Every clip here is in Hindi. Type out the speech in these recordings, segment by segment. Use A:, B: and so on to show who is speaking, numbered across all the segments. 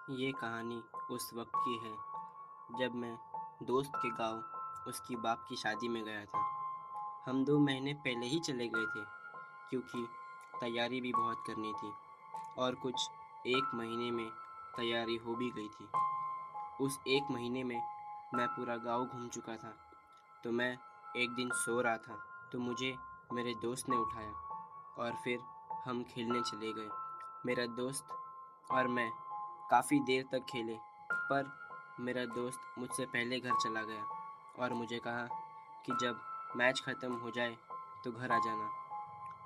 A: ये कहानी उस वक्त की है जब मैं दोस्त के गांव उसकी बाप की शादी में गया था। हम 2 महीने पहले ही चले गए थे क्योंकि तैयारी भी बहुत करनी थी और कुछ 1 महीने में तैयारी हो भी गई थी। उस 1 महीने में मैं पूरा गांव घूम चुका था। तो मैं एक दिन सो रहा था तो मुझे मेरे दोस्त ने उठाया और फिर हम खेलने चले गए। मेरा दोस्त और मैं काफ़ी देर तक खेले, पर मेरा दोस्त मुझसे पहले घर चला गया और मुझे कहा कि जब मैच ख़त्म हो जाए तो घर आ जाना।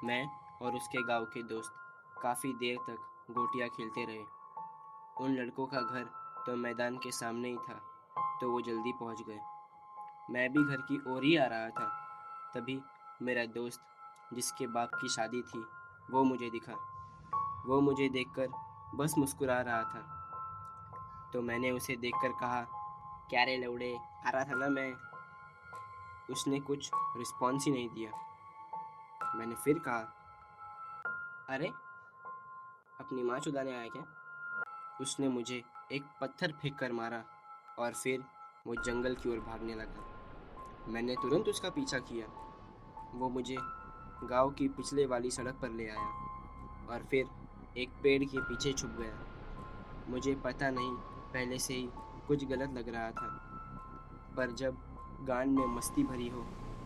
A: मैं और उसके गांव के दोस्त काफ़ी देर तक गोटियां खेलते रहे। उन लड़कों का घर तो मैदान के सामने ही था, तो वो जल्दी पहुंच गए। मैं भी घर की ओर ही आ रहा था, तभी मेरा दोस्त जिसके बाप की शादी थी वो मुझे दिखा। वो मुझे देखकर बस मुस्कुरा रहा था। तो मैंने उसे देखकर कहा, क्या रे लौड़े, आ रहा था ना मैं। उसने कुछ रिस्पॉन्स ही नहीं दिया। मैंने फिर कहा, अरे अपनी माँ चुदाने आया क्या। उसने मुझे एक पत्थर फेंक कर मारा और फिर वो जंगल की ओर भागने लगा। मैंने तुरंत उसका पीछा किया। वो मुझे गांव की पिछले वाली सड़क पर ले आया और फिर एक पेड़ के पीछे छुप गया। मुझे पता नहीं, पहले से ही कुछ गलत लग रहा था, पर जब गान में मस्ती भरी हो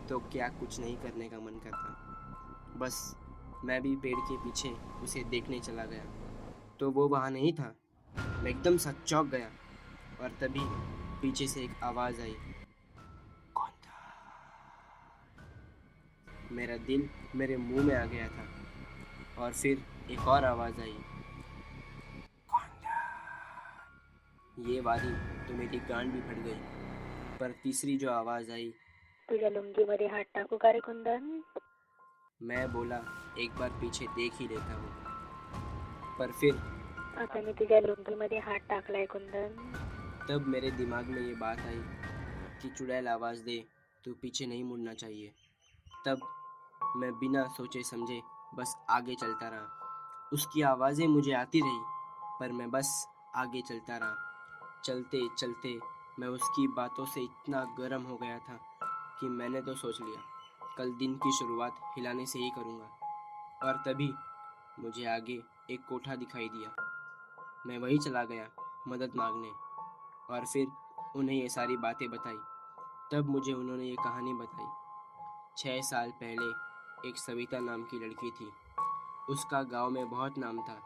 A: तो क्या कुछ नहीं करने का मन करता। बस मैं भी पेड़ के पीछे उसे देखने चला गया तो वो वहाँ नहीं था। मैं एकदम सा चौंक गया और तभी पीछे से एक आवाज़ आई, कौन था। मेरा दिल मेरे मुंह में आ गया था और फिर एक और आवाज़ आई, कौन था। ये वाली तो मेरी गांड भी फट गई। पर तीसरी जो आवाज़ आई,
B: तुझ्या लुंगीमध्ये हात टाकू का रे कुंदन?
A: मैं बोला एक बार पीछे देख ही लेता हूँ। पर फिर
B: आता मी तुझ्या लुंगीमध्ये हात टाकलाय कुंदन.
A: तब मेरे दिमाग में ये बात आई कि चुड़ैल आवाज़ दे तो पीछे नहीं मुड़ना चाहिए। तब मैं बिना सोचे समझे बस आगे चलता रहा। उसकी आवाज़ें मुझे आती रही, पर मैं बस आगे चलता रहा। चलते चलते मैं उसकी बातों से इतना गर्म हो गया था कि मैंने तो सोच लिया कल दिन की शुरुआत हिलाने से ही करूँगा। और तभी मुझे आगे एक कोठा दिखाई दिया। मैं वहीं चला गया मदद मांगने और फिर उन्हें ये सारी बातें बताई। तब मुझे उन्होंने ये कहानी बताई। 6 साल पहले एक सविता नाम की लड़की थी। उसका गांव में बहुत नाम था।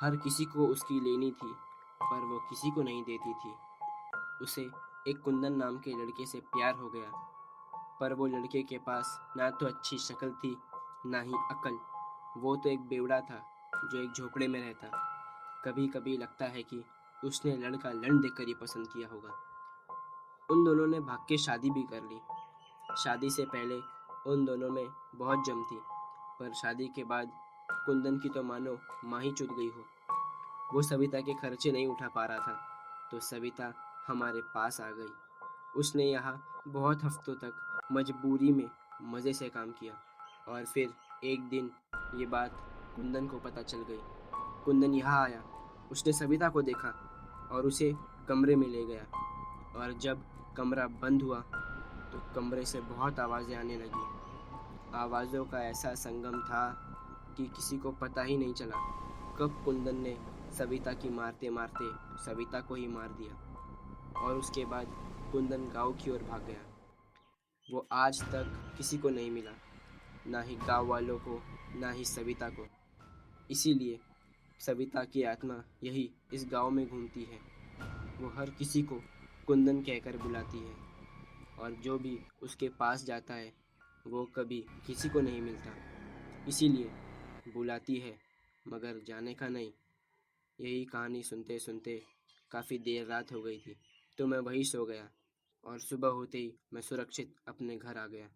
A: हर किसी को उसकी लेनी थी, पर वो किसी को नहीं देती थी। उसे एक कुंदन नाम के लड़के से प्यार हो गया, पर वो लड़के के पास ना तो अच्छी शक्ल थी, ना ही अकल। वो तो एक बेवड़ा था जो एक झोपड़े में रहता। कभी कभी लगता है कि उसने लड़का लंड देखकर ही पसंद किया होगा। उन दोनों ने भाग के शादी भी कर ली। शादी से पहले उन दोनों में बहुत जम थी, पर शादी के बाद कुंदन की तो मानो माँ ही चुद गई हो। वो सविता के खर्चे नहीं उठा पा रहा था, तो सविता हमारे पास आ गई। उसने यहाँ बहुत हफ्तों तक मजबूरी में मज़े से काम किया और फिर एक दिन ये बात कुंदन को पता चल गई। कुंदन यहाँ आया, उसने सविता को देखा और उसे कमरे में ले गया। और जब कमरा बंद हुआ तो कमरे से बहुत आवाज़ें आने लगी। आवाज़ों का ऐसा संगम था कि किसी को पता ही नहीं चला कब कुंदन ने सविता की मारते मारते सविता को ही मार दिया। और उसके बाद कुंदन गांव की ओर भाग गया। वो आज तक किसी को नहीं मिला, ना ही गांव वालों को, ना ही सविता को। इसीलिए सविता की आत्मा यही इस गांव में घूमती है। वो हर किसी को कुंदन कहकर बुलाती है और जो भी उसके पास जाता है वो कभी किसी को नहीं मिलता। इसीलिए बुलाती है मगर जाने का नहीं। यही कहानी सुनते सुनते काफ़ी देर रात हो गई थी, तो मैं वहीं सो गया और सुबह होते ही मैं सुरक्षित अपने घर आ गया।